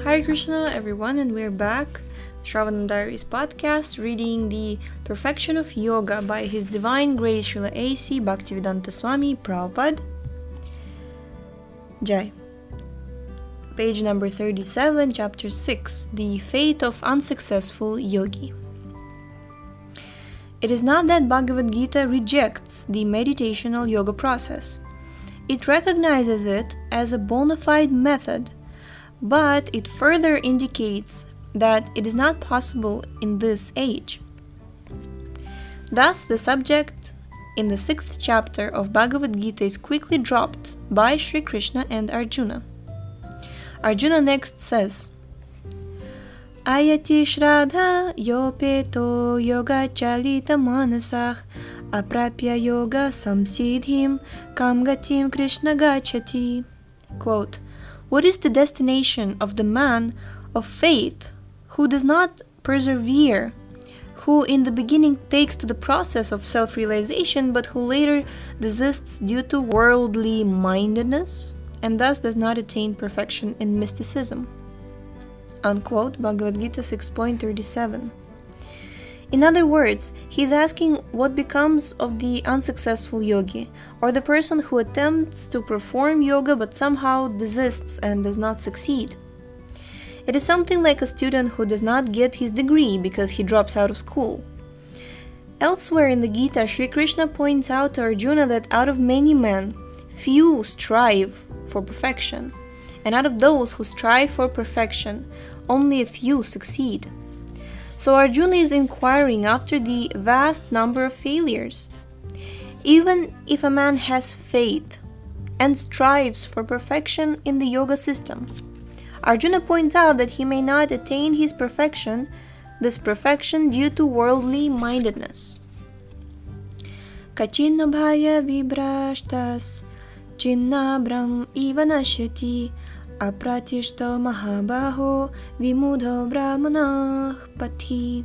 Hare Krishna everyone, and we're back. Shravanam Diaries podcast, reading the Perfection of Yoga by His Divine Grace Srila A.C. Bhaktivedanta Swami Prabhupada. Jai. Page number 37, chapter 6, The Fate of Unsuccessful Yogi. It is not that Bhagavad Gita rejects the meditational yoga process. It recognizes it as a bona fide method, but it further indicates that it is not possible in this age. Thus, the subject in the 6th chapter of Bhagavad Gita is quickly dropped by Sri Krishna and Arjuna. Arjuna next says, Ayati Shraddha Yopeto Yoga Chalita Manasah Aprapya Yoga Samsidhim Kamgatim Krishna Gachati. Quote, what is the destination of the man of faith who does not persevere, who in the beginning takes to the process of self-realization, but who later desists due to worldly mindedness, and thus does not attain perfection in mysticism? Unquote, Bhagavad Gita 6.37. In other words, he is asking what becomes of the unsuccessful yogi, or the person who attempts to perform yoga but somehow desists and does not succeed. It is something like a student who does not get his degree because he drops out of school. Elsewhere in the Gita, Sri Krishna points out to Arjuna that out of many men, few strive for perfection, and out of those who strive for perfection, only a few succeed. So Arjuna is inquiring after the vast number of failures. Even if a man has faith and strives for perfection in the yoga system, Arjuna points out that he may not attain this perfection due to worldly mindedness. Kachinna bhaya vibrashtas chinna brahm ivanashyati apratishto mahabaho vimudho brahmanah pati.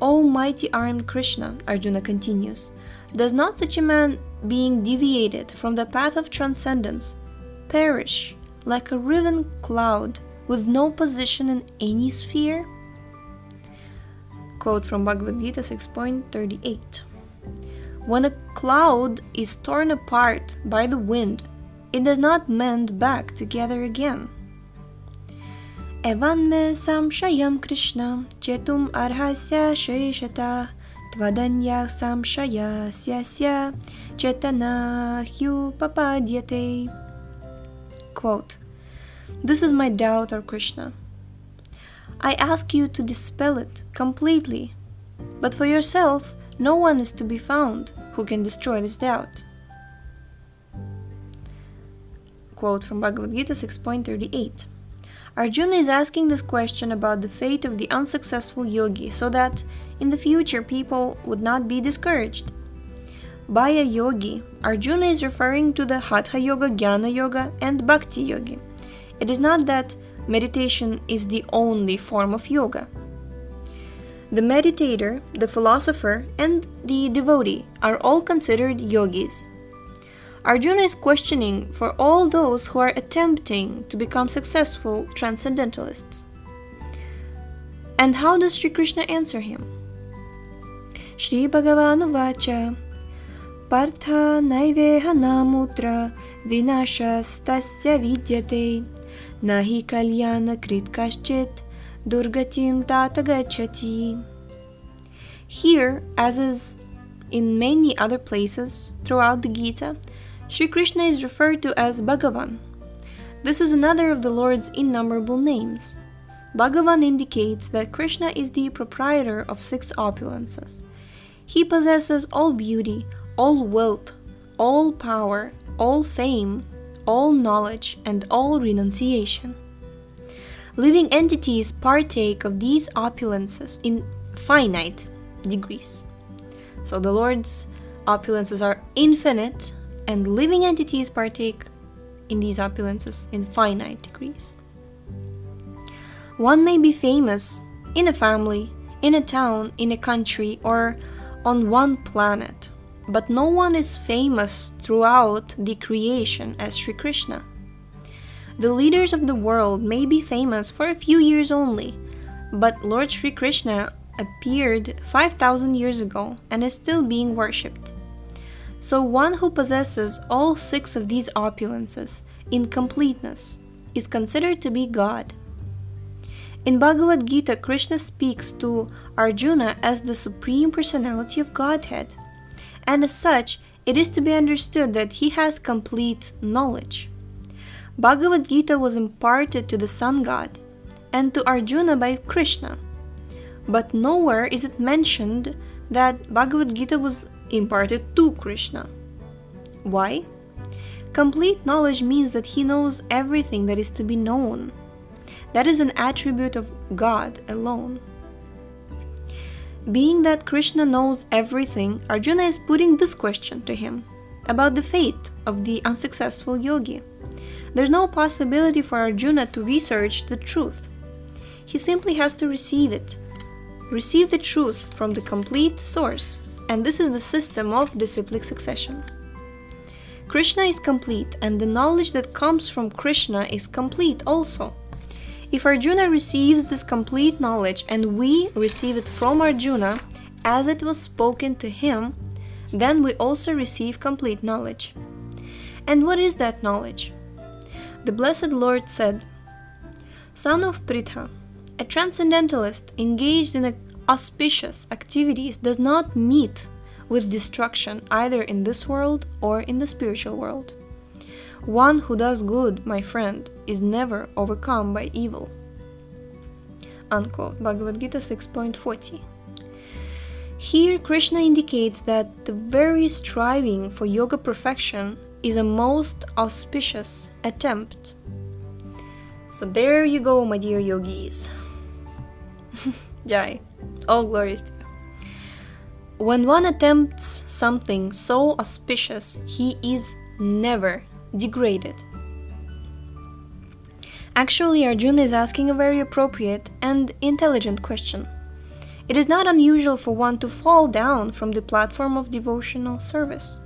O mighty armed Krishna, Arjuna continues, does not such a man, being deviated from the path of transcendence, perish like a riven cloud with no position in any sphere? Quote from Bhagavad Gita 6.38. When a cloud is torn apart by the wind, it does not mend back together again. Evan me samshayam Krishna chetum arhasya sheshata tvadanya samshaya syasya chetana hyupapadyate. Quote, this is my doubt, O Krishna. I ask you to dispel it completely, but for yourself no one is to be found who can destroy this doubt. Quote from Bhagavad Gita 6.38. Arjuna is asking this question about the fate of the unsuccessful yogi so that in the future people would not be discouraged. By a yogi, Arjuna is referring to the Hatha Yoga, Jnana Yoga, and Bhakti Yogi. It is not that meditation is the only form of yoga. The meditator, the philosopher, and the devotee are all considered yogis. Arjuna is questioning for all those who are attempting to become successful transcendentalists. And how does Sri Krishna answer him? Shri Bhagavanu Vacha Partha naiveha namutra vinashas tasya vidyate nahi kalyana krit kaschit durgatim tata gacchati. Here, as is in many other places throughout the Gita, Sri Krishna is referred to as Bhagavan. This is another of the Lord's innumerable names. Bhagavan indicates that Krishna is the proprietor of 6 opulences. He possesses all beauty, all wealth, all power, all fame, all knowledge, and all renunciation. Living entities partake of these opulences in finite degrees. So the Lord's opulences are infinite, and living entities partake in these opulences in finite degrees. One may be famous in a family, in a town, in a country, or on one planet, but no one is famous throughout the creation as Sri Krishna. The leaders of the world may be famous for a few years only, but Lord Sri Krishna appeared 5,000 years ago and is still being worshipped. So one who possesses all 6 of these opulences in completeness is considered to be God. In Bhagavad Gita, Krishna speaks to Arjuna as the Supreme Personality of Godhead, and as such, it is to be understood that he has complete knowledge. Bhagavad Gita was imparted to the Sun God and to Arjuna by Krishna, but nowhere is it mentioned that Bhagavad Gita was imparted to Krishna. Why? Complete knowledge means that he knows everything that is to be known. That is an attribute of God alone. Being that Krishna knows everything, Arjuna is putting this question to him about the fate of the unsuccessful yogi. There's no possibility for Arjuna to research the truth. He simply has to receive it. Receive the truth from the complete source, and this is the system of disciplic succession. Krishna is complete, and the knowledge that comes from Krishna is complete also. If Arjuna receives this complete knowledge and we receive it from Arjuna as it was spoken to him, then we also receive complete knowledge. And what is that knowledge? The Blessed Lord said, "Son of Pritha, a transcendentalist engaged in auspicious activities does not meet with destruction either in this world or in the spiritual world. One who does good, my friend, is never overcome by evil." Unquote. Bhagavad Gita 6.40. Here Krishna indicates that the very striving for yoga perfection is a most auspicious attempt. So there you go, my dear yogis. Jai. All glories to you. When one attempts something so auspicious, he is never degraded. Actually, Arjuna is asking a very appropriate and intelligent question. It is not unusual for one to fall down from the platform of devotional service.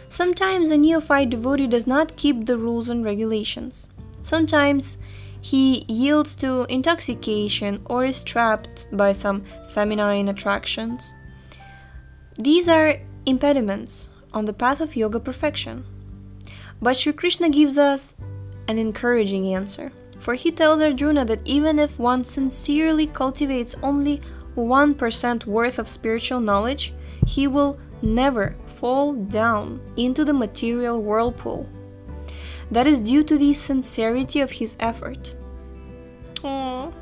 Sometimes a neophyte devotee does not keep the rules and regulations. Sometimes he yields to intoxication or is trapped by some feminine attractions. These are impediments on the path of yoga perfection. But Sri Krishna gives us an encouraging answer, for he tells Arjuna that even if one sincerely cultivates only 1% worth of spiritual knowledge, he will never fall down into the material whirlpool. That is due to the sincerity of his effort. Aww.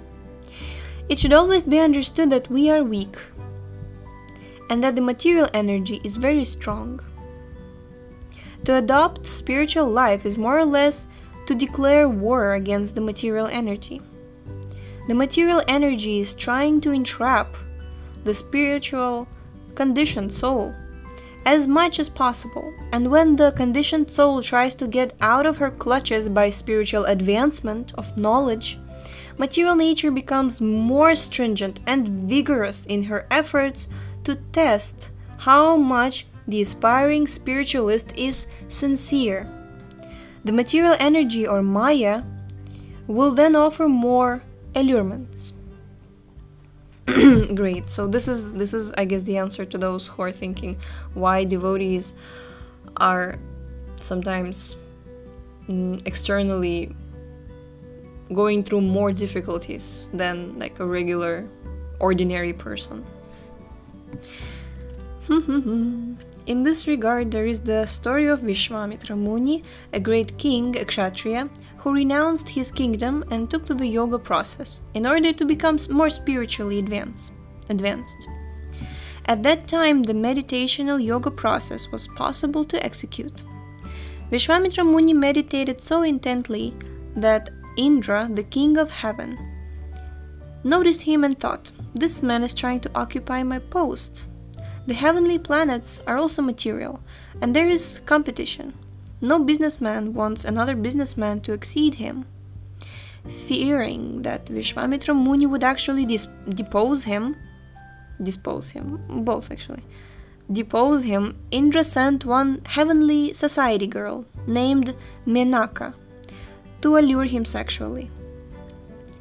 It should always be understood that we are weak, and that the material energy is very strong. To adopt spiritual life is more or less to declare war against the material energy. The material energy is trying to entrap the spiritual conditioned soul as much as possible, and when the conditioned soul tries to get out of her clutches by spiritual advancement of knowledge, material nature becomes more stringent and vigorous in her efforts to test how much the aspiring spiritualist is sincere. The material energy, or Maya, will then offer more allurements. Great. So this is I guess the answer to those who are thinking why devotees are sometimes externally going through more difficulties than like a regular ordinary person. In this regard, there is the story of Vishwamitra Muni, a great king, a kshatriya, who renounced his kingdom and took to the yoga process in order to become more spiritually advanced. At that time, the meditational yoga process was possible to execute. Vishwamitra Muni meditated so intently that Indra, the king of heaven, noticed him and thought, "This man is trying to occupy my post." The heavenly planets are also material, and there is competition. No businessman wants another businessman to exceed him. Fearing that Vishwamitra Muni would actually depose him, Indra sent one heavenly society girl named Menaka to allure him sexually.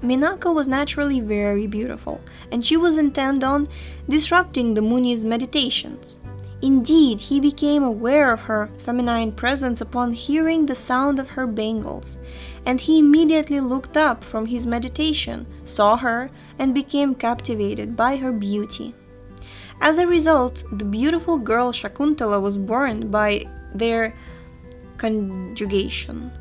Minaka was naturally very beautiful, and she was intent on disrupting the Muni's meditations. Indeed, he became aware of her feminine presence upon hearing the sound of her bangles, and he immediately looked up from his meditation, saw her, and became captivated by her beauty. As a result, the beautiful girl Shakuntala was born by their conjugation.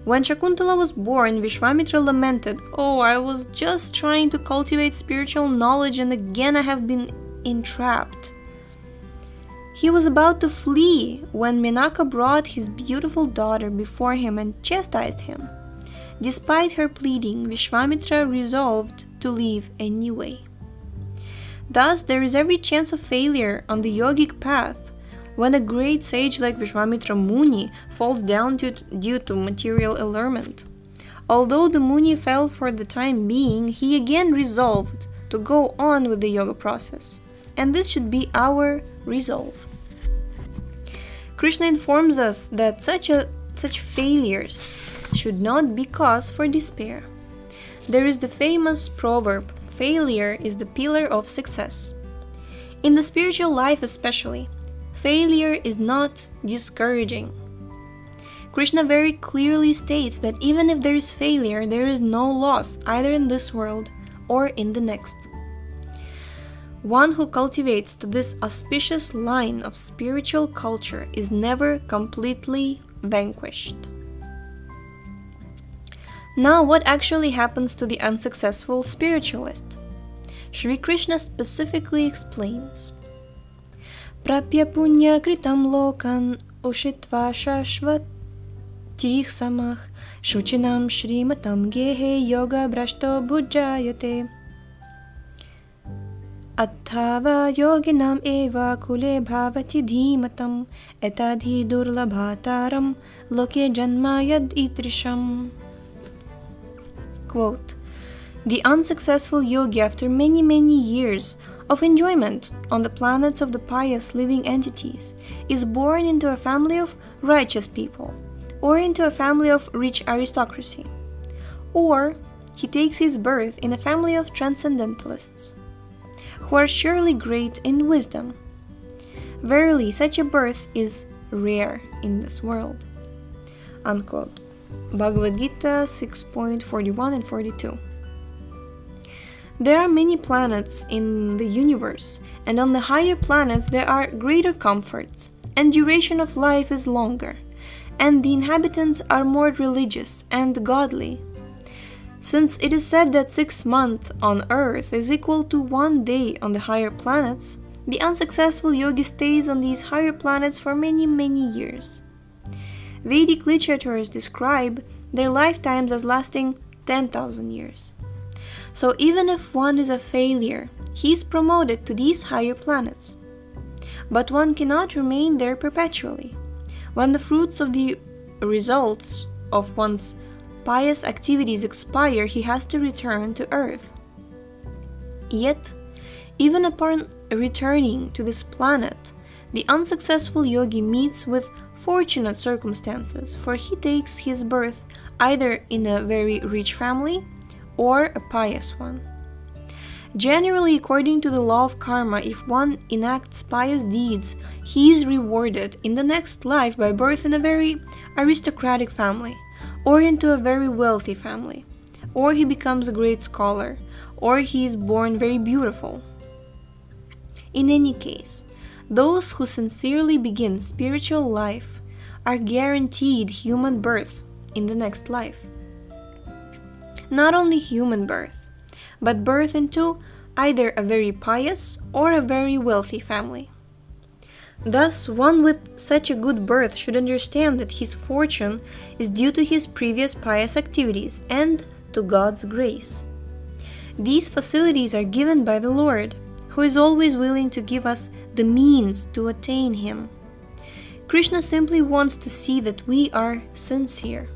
When Shakuntala was born, Vishwamitra lamented, "Oh, I was just trying to cultivate spiritual knowledge and again I have been entrapped." He was about to flee when Menaka brought his beautiful daughter before him and chastised him. Despite her pleading, Vishwamitra resolved to leave anyway. Thus, there is every chance of failure on the yogic path when a great sage like Vishwamitra Muni falls down due to material allurement. Although the Muni fell for the time being, he again resolved to go on with the yoga process. And this should be our resolve. Krishna informs us that such failures should not be cause for despair. There is the famous proverb, "Failure is the pillar of success." In the spiritual life especially, failure is not discouraging. Krishna very clearly states that even if there is failure, there is no loss either in this world or in the next. One who cultivates to this auspicious line of spiritual culture is never completely vanquished. Now, what actually happens to the unsuccessful spiritualist? Shri Krishna specifically explains, "Prapya punya kritam lokan ushitva shashvatih samach shuchinam shrimatam gehe yoga brashto bhujayate Athava yoginam eva kule bhavati dhimatam etadhi durlabhataram loke janma yad itrisham." Quote, "The unsuccessful yogi, after many years of enjoyment on the planets of the pious living entities, is born into a family of righteous people, or into a family of rich aristocracy, or he takes his birth in a family of transcendentalists, who are surely great in wisdom. Verily, such a birth is rare in this world." Unquote. Bhagavad Gita 6.41 and 42. There are many planets in the universe, and on the higher planets there are greater comforts, and duration of life is longer, and the inhabitants are more religious and godly. Since it is said that 6 months on earth is equal to 1 day on the higher planets, the unsuccessful yogi stays on these higher planets for many years. Vedic literatures describe their lifetimes as lasting 10,000 years. So even if one is a failure, he is promoted to these higher planets. But one cannot remain there perpetually. When the fruits of the results of one's pious activities expire, he has to return to earth. Yet, even upon returning to this planet, the unsuccessful yogi meets with fortunate circumstances, for he takes his birth either in a very rich family or a pious one. Generally, according to the law of karma, if one enacts pious deeds, he is rewarded in the next life by birth in a very aristocratic family, or into a very wealthy family, or he becomes a great scholar, or he is born very beautiful. In any case, those who sincerely begin spiritual life are guaranteed human birth in the next life. Not only human birth, but birth into either a very pious or a very wealthy family. Thus, one with such a good birth should understand that his fortune is due to his previous pious activities and to God's grace. These facilities are given by the Lord, who is always willing to give us the means to attain Him. Krishna simply wants to see that we are sincere.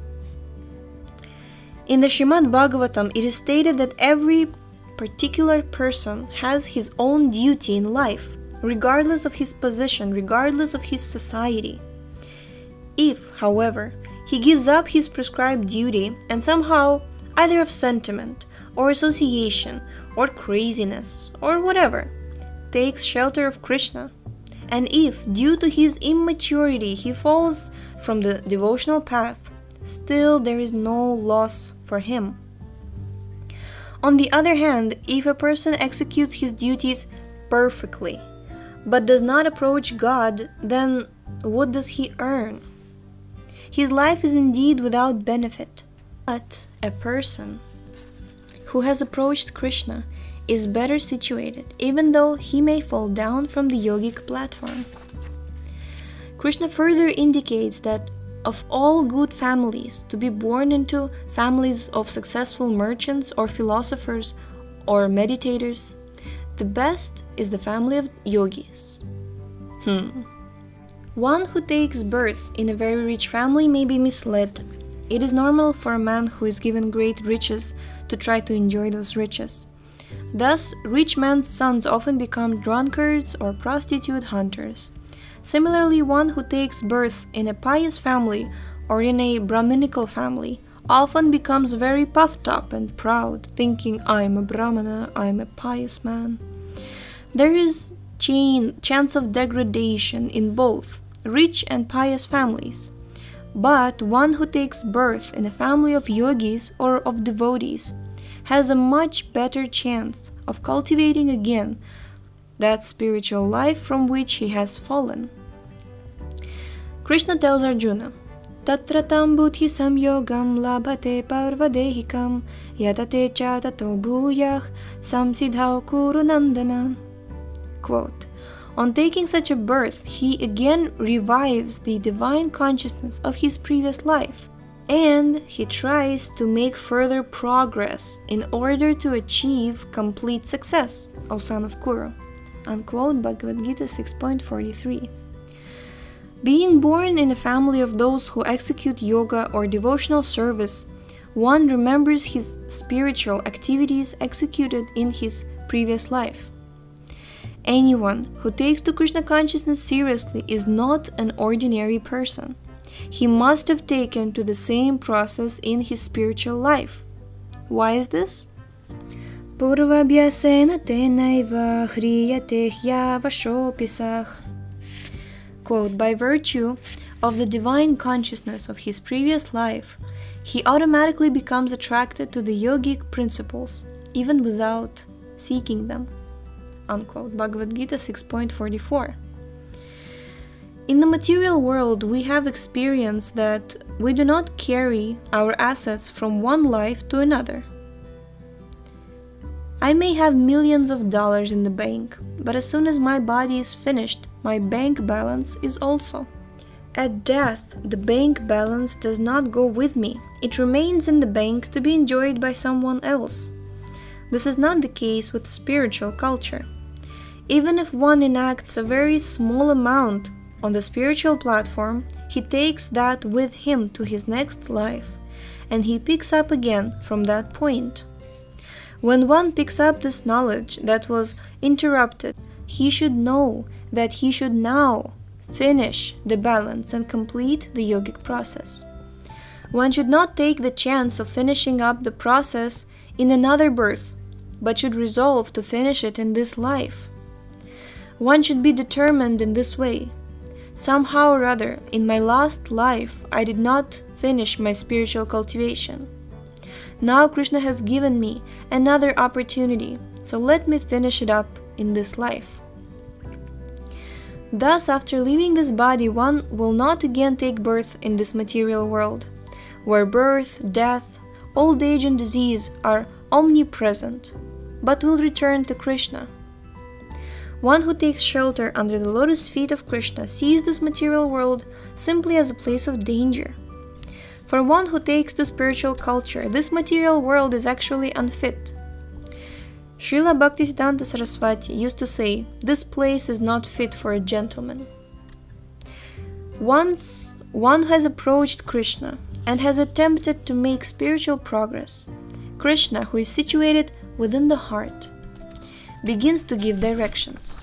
In the Srimad Bhagavatam, it is stated that every particular person has his own duty in life, regardless of his position, regardless of his society. If, however, He gives up his prescribed duty and somehow, either of sentiment or association or craziness or whatever, takes shelter of Krishna. And if, due to his immaturity, he falls from the devotional path, still there is no loss for him. On the other hand, if a person executes his duties perfectly, but does not approach God, then what does he earn? His life is indeed without benefit. But a person who has approached Krishna is better situated, even though he may fall down from the yogic platform. Krishna further indicates that of all good families, to be born into families of successful merchants or philosophers or meditators, the best is the family of yogis. One who takes birth in a very rich family may be misled. It is normal for a man who is given great riches to try to enjoy those riches. Thus, rich men's sons often become drunkards or prostitute hunters. Similarly, one who takes birth in a pious family or in a Brahminical family often becomes very puffed up and proud, thinking, I'm a Brahmana, I'm a pious man. There is chance of degradation in both rich and pious families. But one who takes birth in a family of yogis or of devotees has a much better chance of cultivating again that spiritual life from which he has fallen. Krishna tells Arjuna, Tatra tam buddhi samyogam labhate parvadehikam yadate cha tato bhuyah samsidhau kuru nandana. Quote, on taking such a birth, he again revives the divine consciousness of his previous life, and he tries to make further progress in order to achieve complete success, O son of Kuru. Unquote, Bhagavad Gita 6.43. Being born in a family of those who execute yoga or devotional service, one remembers his spiritual activities executed in his previous life. Anyone who takes to Krishna consciousness seriously is not an ordinary person. He must have taken to the same process in his spiritual life. Why is this? Purvabhyasena tenaiva hriyate hyavashopisach. Quote, by virtue of the divine consciousness of his previous life, he automatically becomes attracted to the yogic principles, even without seeking them. Unquote, Bhagavad Gita 6.44. In the material world, we have experienced that we do not carry our assets from one life to another. I may have millions of dollars in the bank, but as soon as my body is finished, my bank balance is also. At death, the bank balance does not go with me. It remains in the bank to be enjoyed by someone else. This is not the case with spiritual culture. Even if one enacts a very small amount on the spiritual platform, he takes that with him to his next life, and he picks up again from that point. When one picks up this knowledge that was interrupted, he should know that he should now finish the balance and complete the yogic process. One should not take the chance of finishing up the process in another birth, but should resolve to finish it in this life. One should be determined in this way. Somehow or other, in my last life, I did not finish my spiritual cultivation. Now Krishna has given me another opportunity, so let me finish it up in this life. Thus, after leaving this body, one will not again take birth in this material world, where birth, death, old age and disease are omnipresent, but will return to Krishna. One who takes shelter under the lotus feet of Krishna sees this material world simply as a place of danger. For one who takes to spiritual culture, this material world is actually unfit. Srila Bhaktisiddhanta Saraswati used to say, this place is not fit for a gentleman. Once one has approached Krishna and has attempted to make spiritual progress, Krishna, who is situated within the heart, begins to give directions.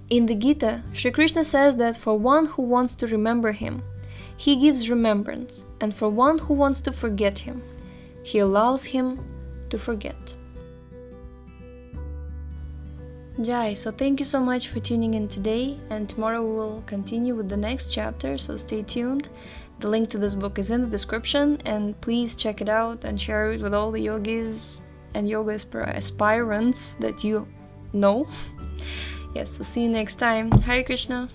In the Gita, Sri Krishna says that for one who wants to remember him, he gives remembrance, and for one who wants to forget him, he allows him to forget. Jai, so thank you so much for tuning in today, and tomorrow we will continue with the next chapter, so stay tuned. The link to this book is in the description, and please check it out and share it with all the yogis and yoga aspirants that you know. Yes, so see you next time. Hare Krishna.